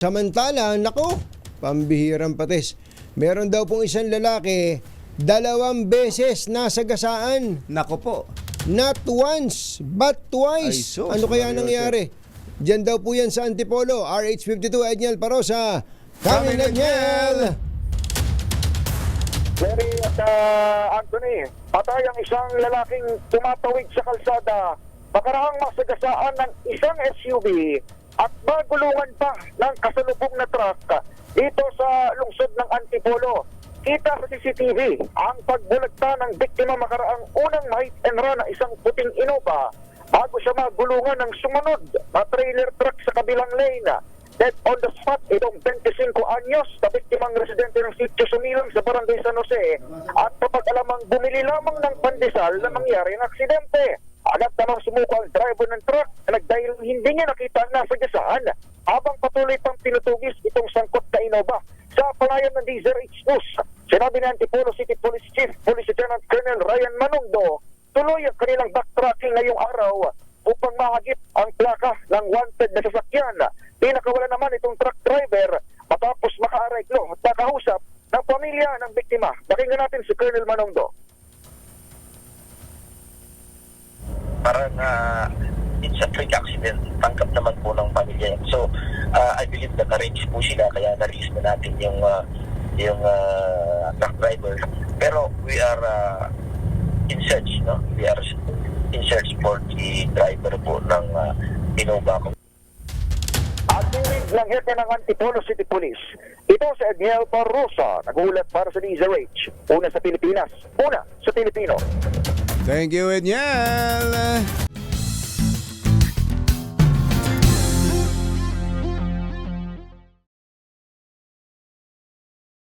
Samantala, nako, pambihirang patis. Meron daw pong isang lalaki, 2 beses nasagasaan. Nako po. Not once, but twice. Ay, sus, Ano kaya Mario, nangyari? Diyan daw po yan sa Antipolo, RH52, Edniel Parosa. Kami Edniel! Larry at Anthony, patay ang isang lalaking tumatawid sa kalsada. Makarahang masagasaan ng isang SUV at magulungan pa ng kasalubong na truck dito sa lungsod ng Antipolo. Kita sa CCTV ang pagbulagta ng biktima makaraang unang mahit and run na isang puting Innova bago siya magulungan ng sumunod na trailer truck sa kabilang lane. Dead on the spot, itong 25 anyos na biktimang residente ng Sitio Sumilang sa Barangay San Jose at kapag-alamang bumili lamang ng pandesal na mangyari ang aksidente. Agad namang sumuko ang driver ng truck na nagdahil hindi niya nakita ang nasagasaan habang patuloy pang pinutugis itong sangkot na Innova. Sa palayan ng DZRH News, sinabi ni Antipolo City Police Chief Police Lieutenant Colonel Ryan Manungdo, tuloy ang kanilang backtracking ngayong araw upang mahagip ang plaka ng wanted na sasakyan. Pinakawala naman itong truck driver matapos maka-areglo at makausap ng pamilya ng biktima. Pakinggan natin si Colonel Manungdo. Parang it's a freak accident. Tanggap naman po ng pamilya. So, I believe na na-range po sila kaya na-release na natin yung truck driver. Pero we are in search, no? We are in search for the driver po ng Innova. At tuwid ng hepe ng Antipolo City Police, ito si Edniel Parosa, nag-uulat para sa DZRH. Una sa Pilipinas, una sa Pilipino. Thank you, Edniel.